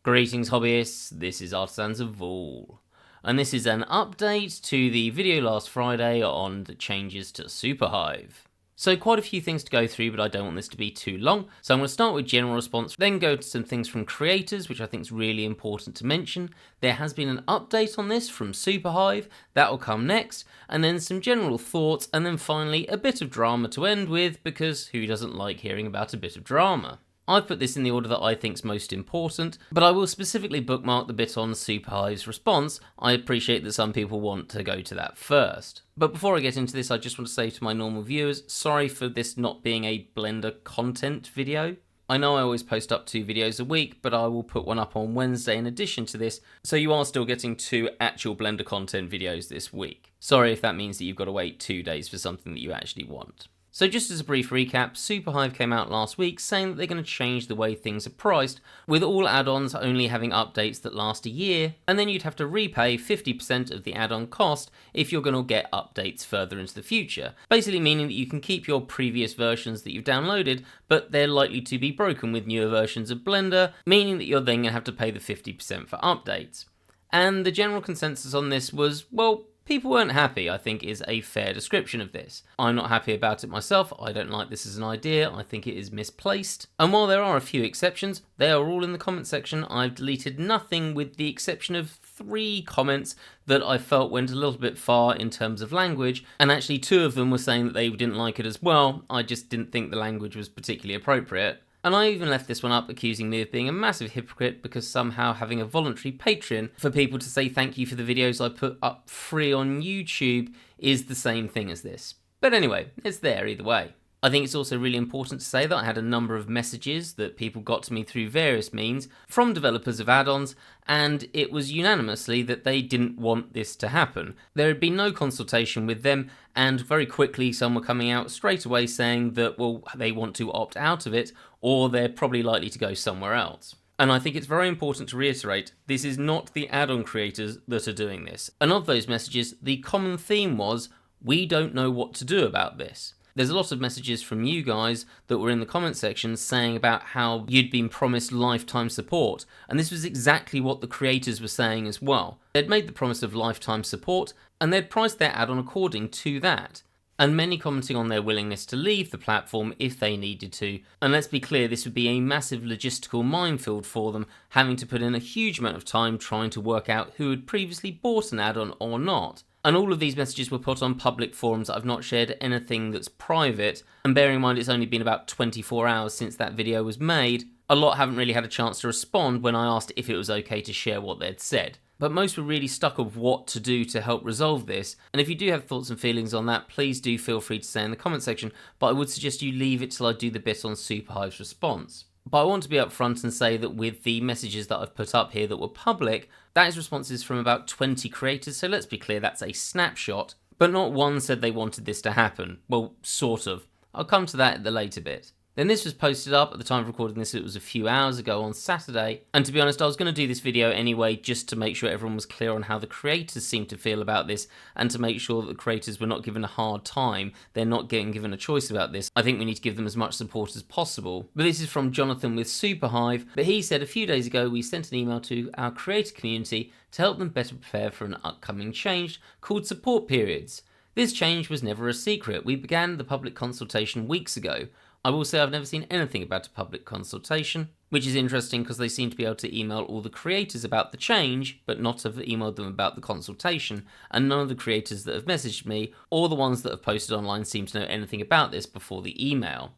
Greetings hobbyists, this is Artisans of Vol, and this is an update to the video last Friday on the changes to Superhive. So quite a few things to go through, but I don't want this to be too long, so I'm going to start with general response, then go to some things from creators, which I think is really important to mention. There has been an update on this from Superhive, that will come next, and then some general thoughts, and then finally a bit of drama to end with, because who doesn't like hearing about a bit of drama? I've put this in the order that I think's most important, but I will specifically bookmark the bit on Superhive's response. I appreciate that some people want to go to that first. But before I get into this, I just want to say to my normal viewers, sorry for this not being a Blender content video. I know I always post up 2 videos a week, but I will put one up on Wednesday in addition to this, so you are still getting 2 actual Blender content videos this week. Sorry if that means that you've got to wait 2 days for something that you actually want. So just as a brief recap, Superhive came out last week saying that they're going to change the way things are priced, with all add-ons only having updates that last a year, and then you'd have to repay 50% of the add-on cost if you're going to get updates further into the future. Basically meaning that you can keep your previous versions that you've downloaded, but they're likely to be broken with newer versions of Blender, meaning that you're then going to have to pay the 50% for updates. And the general consensus on this was, well, people weren't happy, I think is a fair description of this. I'm not happy about it myself, I don't like this as an idea, I think it is misplaced. And while there are a few exceptions, they are all in the comment section. I've deleted nothing with the exception of 3 comments that I felt went a little bit far in terms of language, and actually 2 of them were saying that they didn't like it as well. I just didn't think the language was particularly appropriate. And I even left this one up accusing me of being a massive hypocrite because somehow having a voluntary Patreon for people to say thank you for the videos I put up free on YouTube is the same thing as this. But anyway, it's there either way. I think it's also really important to say that I had a number of messages that people got to me through various means from developers of add-ons, and it was unanimously that they didn't want this to happen. There had been no consultation with them, and very quickly some were coming out straight away saying that, well, they want to opt out of it, or they're probably likely to go somewhere else. And I think it's very important to reiterate, this is not the add-on creators that are doing this. And of those messages, the common theme was, we don't know what to do about this. There's a lot of messages from you guys that were in the comment section saying about how you'd been promised lifetime support, and this was exactly what the creators were saying as well. They'd made the promise of lifetime support, and they'd priced their add-on according to that. And many commenting on their willingness to leave the platform if they needed to. And let's be clear, this would be a massive logistical minefield for them, having to put in a huge amount of time trying to work out who had previously bought an add-on or not. And all of these messages were put on public forums. I've not shared anything that's private, and bearing in mind it's only been about 24 hours since that video was made, a lot haven't really had a chance to respond when I asked if it was okay to share what they'd said. But most were really stuck of what to do to help resolve this, and if you do have thoughts and feelings on that, please do feel free to say in the comment section, but I would suggest you leave it till I do the bit on Superhive's response. But I want to be upfront and say that with the messages that I've put up here that were public, that is responses from about 20 creators, so let's be clear, that's a snapshot, but not one said they wanted this to happen. Well, sort of. I'll come to that at the later bit. Then this was posted up, at the time of recording this it was a few hours ago on Saturday, and to be honest I was going to do this video anyway just to make sure everyone was clear on how the creators seemed to feel about this, and to make sure that the creators were not given a hard time, they're not getting given a choice about this. I think we need to give them as much support as possible. But this is from Jonathan with Superhive, but he said a few days ago we sent an email to our creator community to help them better prepare for an upcoming change called support periods. This change was never a secret, we began the public consultation weeks ago. I will say I've never seen anything about a public consultation, which is interesting because they seem to be able to email all the creators about the change, but not have emailed them about the consultation, and none of the creators that have messaged me, or the ones that have posted online, seem to know anything about this before the email.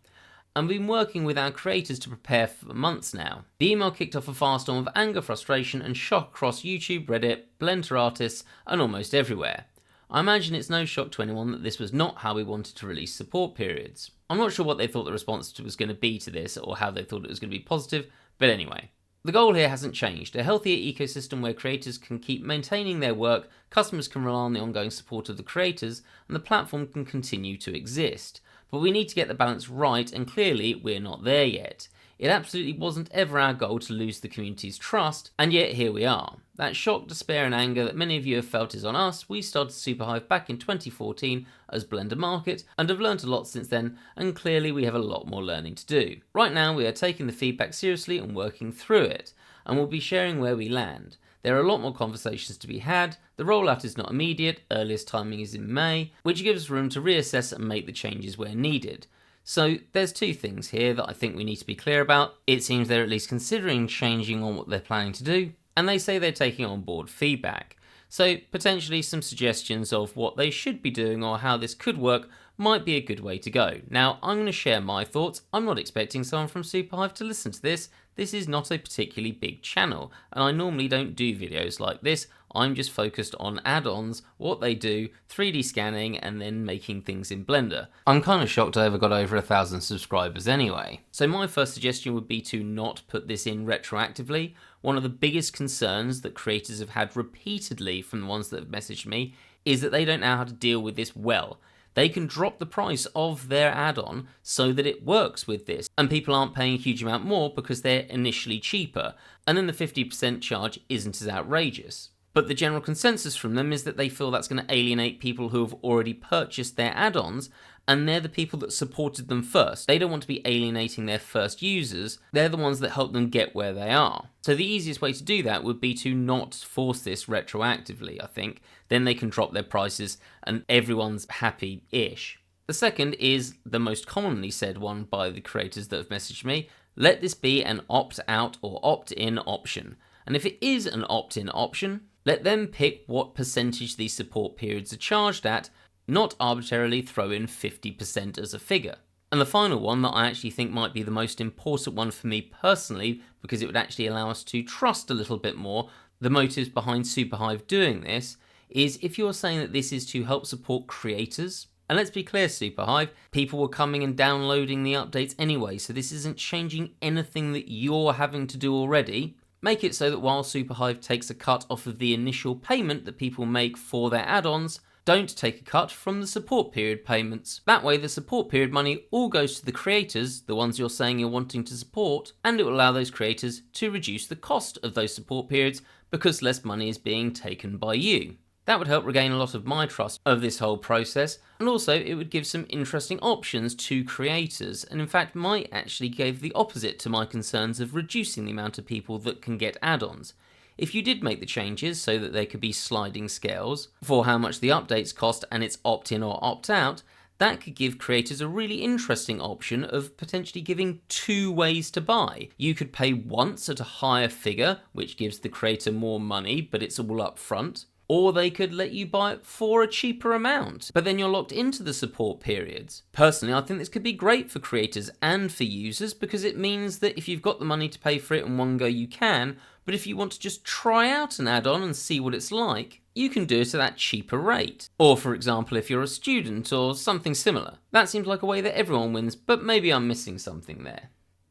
And we've been working with our creators to prepare for months now. The email kicked off a firestorm of anger, frustration, and shock across YouTube, Reddit, Blender artists, and almost everywhere. I imagine it's no shock to anyone that this was not how we wanted to release support periods. I'm not sure what they thought the response was going to be to this, or how they thought it was going to be positive, but anyway. The goal here hasn't changed. A healthier ecosystem where creators can keep maintaining their work, customers can rely on the ongoing support of the creators, and the platform can continue to exist. But we need to get the balance right, and clearly we're not there yet. It absolutely wasn't ever our goal to lose the community's trust, and yet here we are. That shock, despair and anger that many of you have felt is on us. We started Superhive back in 2014 as Blender Market and have learnt a lot since then, and clearly we have a lot more learning to do. Right now we are taking the feedback seriously and working through it. and we'll be sharing where we land. There are a lot more conversations to be had. The rollout is not immediate, earliest timing is in May, which gives us room to reassess and make the changes where needed. So there's two things here that I think we need to be clear about. It seems they're at least considering changing on what they're planning to do, and they say they're taking on board feedback. So potentially some suggestions of what they should be doing or how this could work might be a good way to go. Now, I'm going to share my thoughts. I'm not expecting someone from Superhive to listen to this. This is not a particularly big channel, and I normally don't do videos like this. I'm just focused on add-ons, what they do, 3D scanning, and then making things in Blender. I'm kind of shocked I ever got over 1,000 subscribers anyway. So my first suggestion would be to not put this in retroactively. One of the biggest concerns that creators have had repeatedly from the ones that have messaged me is that they don't know how to deal with this well. They can drop the price of their add-on so that it works with this, and people aren't paying a huge amount more because they're initially cheaper, and then the 50% charge isn't as outrageous. But the general consensus from them is that they feel that's going to alienate people who have already purchased their add-ons, and they're the people that supported them first. They don't want to be alienating their first users. They're the ones that help them get where they are. So the easiest way to do that would be to not force this retroactively, I think. Then they can drop their prices and everyone's happy-ish. The second is the most commonly said one by the creators that have messaged me. Let this be an opt-out or opt-in option. And if it is an opt-in option, let them pick what percentage these support periods are charged at, not arbitrarily throw in 50% as a figure. And the final one that I actually think might be the most important one for me personally, because it would actually allow us to trust a little bit more the motives behind Superhive doing this, is if you're saying that this is to help support creators. And let's be clear, Superhive, people were coming and downloading the updates anyway, so this isn't changing anything that you're having to do already. Make it so that while Superhive takes a cut off of the initial payment that people make for their add-ons, don't take a cut from the support period payments. That way the support period money all goes to the creators, the ones you're saying you're wanting to support, and it will allow those creators to reduce the cost of those support periods because less money is being taken by you. That would help regain a lot of my trust of this whole process, and also it would give some interesting options to creators, and in fact might actually give the opposite to my concerns of reducing the amount of people that can get add-ons. If you did make the changes so that there could be sliding scales for how much the updates cost and it's opt-in or opt-out, that could give creators a really interesting option of potentially giving two ways to buy. You could pay once at a higher figure, which gives the creator more money, but it's all up front. Or they could let you buy it for a cheaper amount, but then you're locked into the support periods. Personally, I think this could be great for creators and for users because it means that if you've got the money to pay for it in one go, you can, but if you want to just try out an add-on and see what it's like, you can do it at that cheaper rate. Or for example, if you're a student or something similar. That seems like a way that everyone wins, but maybe I'm missing something there.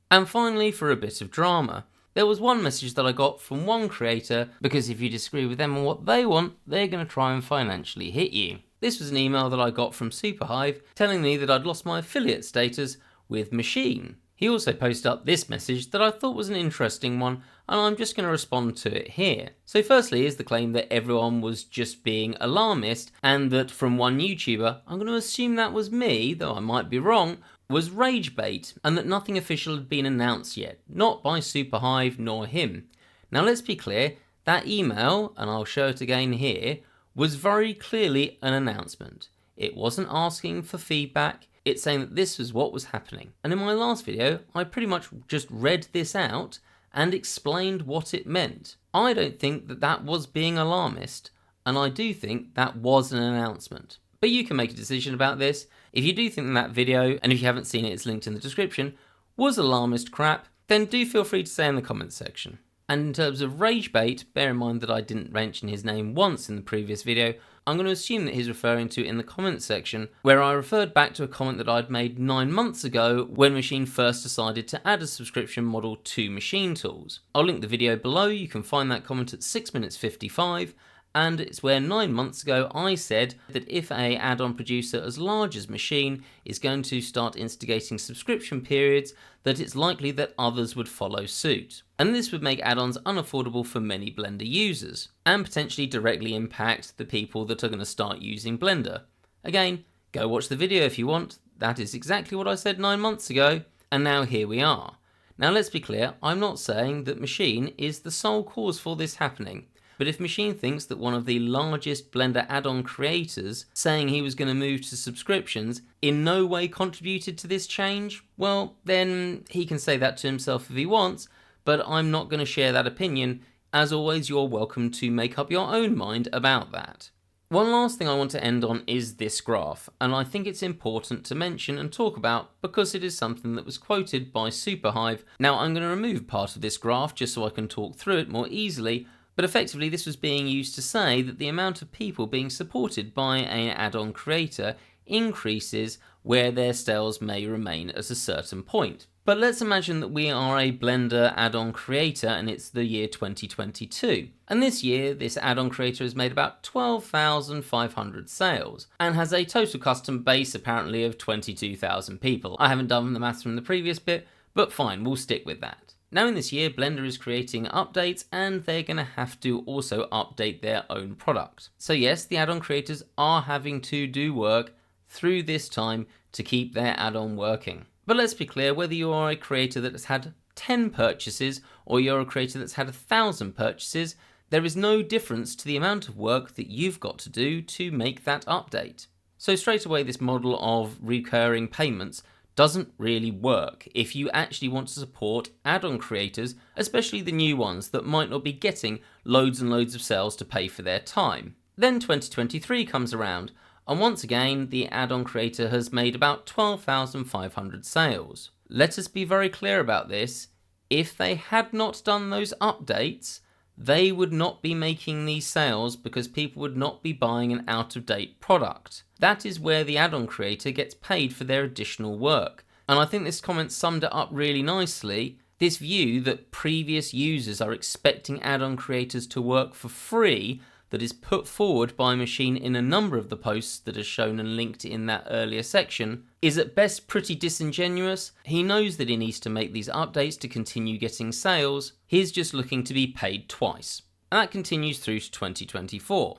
And finally, for a bit of drama. There was one message that I got from one creator, because if you disagree with them on what they want, they're going to try and financially hit you. This was an email that I got from Superhive telling me that I'd lost my affiliate status with Machine. He also posted up this message that I thought was an interesting one, and I'm just going to respond to it here. So firstly is the claim that everyone was just being alarmist, and that from one YouTuber, I'm going to assume that was me, though I might be wrong, was rage bait, and that nothing official had been announced yet, not by Superhive nor him. Now let's be clear, that email, and I'll show it again here, was very clearly an announcement. It wasn't asking for feedback, it's saying that this was what was happening. And in my last video, I pretty much just read this out and explained what it meant. I don't think that that was being alarmist, and I do think that was an announcement. But you can make a decision about this. If you do think that video, and if you haven't seen it, it's linked in the description, was alarmist crap, then do feel free to say in the comments section. And in terms of rage bait, bear in mind that I didn't mention his name once in the previous video. I'm going to assume that he's referring to in the comments section, where I referred back to a comment that I'd made 9 months ago when Machine first decided to add a subscription model to Machine Tools. I'll link the video below, you can find that comment at 6 minutes 55, and it's where 9 months ago I said that if a add-on producer as large as Machine is going to start instigating subscription periods, that it's likely that others would follow suit. And this would make add-ons unaffordable for many Blender users, and potentially directly impact the people that are going to start using Blender. Again, go watch the video if you want, that is exactly what I said 9 months ago, and now here we are. Now let's be clear, I'm not saying that Machine is the sole cause for this happening. But if Machine thinks that one of the largest Blender add-on creators saying he was going to move to subscriptions in no way contributed to this change, well, then he can say that to himself if he wants, but I'm not going to share that opinion. As always, you're welcome to make up your own mind about that. One last thing I want to end on is this graph, and I think it's important to mention and talk about because it is something that was quoted by Superhive. Now I'm going to remove part of this graph just so I can talk through it more easily, but effectively this was being used to say that the amount of people being supported by an add-on creator increases where their sales may remain at a certain point. But let's imagine that we are a Blender add-on creator and it's the year 2022. And this year, this add-on creator has made about 12,500 sales and has a total custom base apparently of 22,000 people. I haven't done the maths from the previous bit, but fine, we'll stick with that. Now in this year, Blender is creating updates and they're going to have to also update their own product. So yes, the add-on creators are having to do work through this time to keep their add-on working. But let's be clear, whether you are a creator that has had 10 purchases or you're a creator that's had 1,000 purchases, there is no difference to the amount of work that you've got to do to make that update. So straight away, this model of recurring payments doesn't really work if you actually want to support add-on creators, especially the new ones that might not be getting loads and loads of sales to pay for their time. Then 2023 comes around, and once again, the add-on creator has made about 12,500 sales. Let us be very clear about this. If they had not done those updates, they would not be making these sales because people would not be buying an out-of-date product. That is where the add-on creator gets paid for their additional work. And I think this comment summed it up really nicely. This view that previous users are expecting add-on creators to work for free that is put forward by Machine in a number of the posts that are shown and linked in that earlier section is at best pretty disingenuous. He knows that he needs to make these updates to continue getting sales. He's just looking to be paid twice. And that continues through to 2024.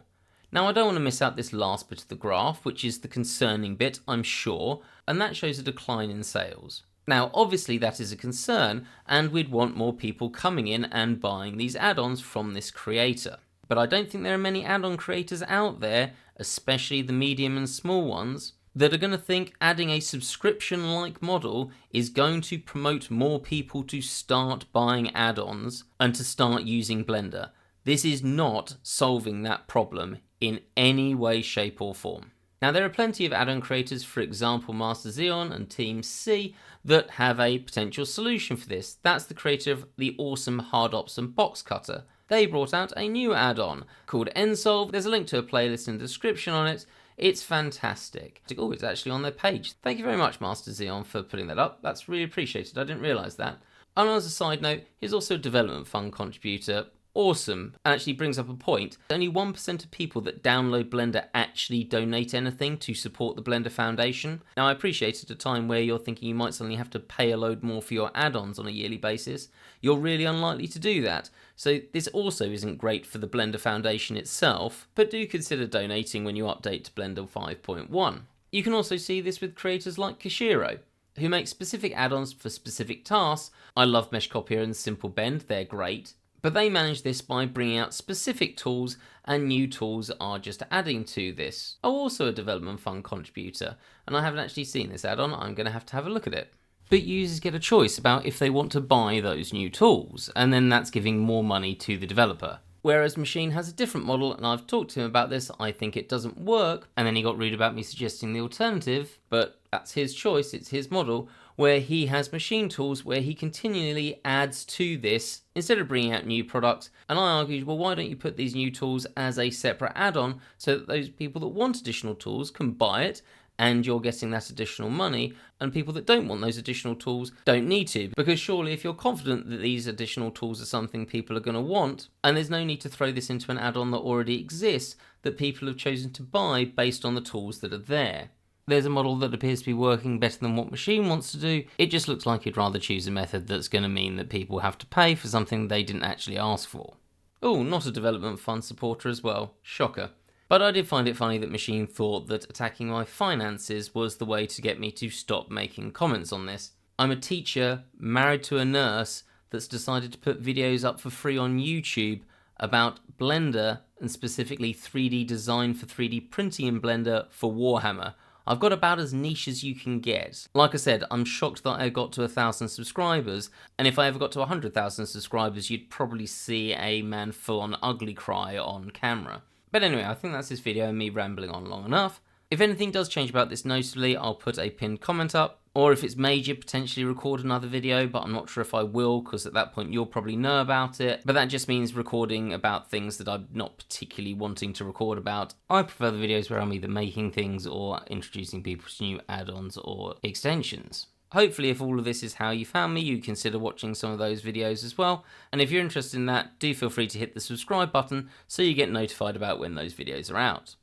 Now I don't want to miss out this last bit of the graph, which is the concerning bit, I'm sure, and that shows a decline in sales. Now obviously that is a concern, and we'd want more people coming in and buying these add-ons from this creator. But I don't think there are many add-on creators out there, especially the medium and small ones, that are going to think adding a subscription-like model is going to promote more people to start buying add-ons and to start using Blender. This is not solving that problem in any way, shape or form. Now there are plenty of add-on creators, for example Master Xeon and Team C, that have a potential solution for this. That's the creator of the awesome Hard Ops and Box Cutter. They brought out a new add-on called Nsolve. There's a link to a playlist in the description on it. It's fantastic. Oh, it's actually on their page. Thank you very much, Master Xeon, for putting that up. That's really appreciated. I didn't realise that. And as a side note, he's also a development fund contributor. Awesome, and actually brings up a point. Only 1% of people that download Blender actually donate anything to support the Blender Foundation. Now I appreciate at a time where you're thinking you might suddenly have to pay a load more for your add-ons on a yearly basis, you're really unlikely to do that. So this also isn't great for the Blender Foundation itself, but do consider donating when you update to Blender 5.1. You can also see this with creators like Kishiro, who make specific add-ons for specific tasks. I love Mesh Copier and Simple Bend, they're great. But they manage this by bringing out specific tools, and new tools are just adding to this. I'm also a development fund contributor, and I haven't actually seen this add-on. I'm going to have a look at it. But users get a choice about if they want to buy those new tools, and then that's giving more money to the developer. Whereas Machine has a different model, and I've talked to him about this. I think it doesn't work, and then he got rude about me suggesting the alternative, but that's his choice, it's his model, where he has Machine tools where he continually adds to this instead of bringing out new products. And I argued, well, why don't you put these new tools as a separate add-on so that those people that want additional tools can buy it and you're getting that additional money, and people that don't want those additional tools don't need to, because surely if you're confident that these additional tools are something people are going to want, and there's no need to throw this into an add-on that already exists that people have chosen to buy based on the tools that are there. There's a model that appears to be working better than what Machine wants to do. It just looks like he'd rather choose a method that's going to mean that people have to pay for something they didn't actually ask for. Oh, not a development fund supporter as well. Shocker. But I did find it funny that Machine thought that attacking my finances was the way to get me to stop making comments on this. I'm a teacher married to a nurse that's decided to put videos up for free on YouTube about Blender and specifically 3D design for 3D printing in Blender for Warhammer. I've got about as niche as you can get. Like I said, I'm shocked that I got to 1,000 subscribers, and if I ever got to 100,000 subscribers, you'd probably see a man full-on ugly cry on camera. But anyway, I think that's this video and me rambling on long enough. If anything does change about this notably, I'll put a pinned comment up, or if it's major, potentially record another video, but I'm not sure if I will, because at that point you'll probably know about it. But that just means recording about things that I'm not particularly wanting to record about. I prefer the videos where I'm either making things or introducing people to new add-ons or extensions. Hopefully, if all of this is how you found me, you consider watching some of those videos as well. And if you're interested in that, do feel free to hit the subscribe button so you get notified about when those videos are out.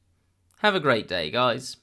Have a great day, guys.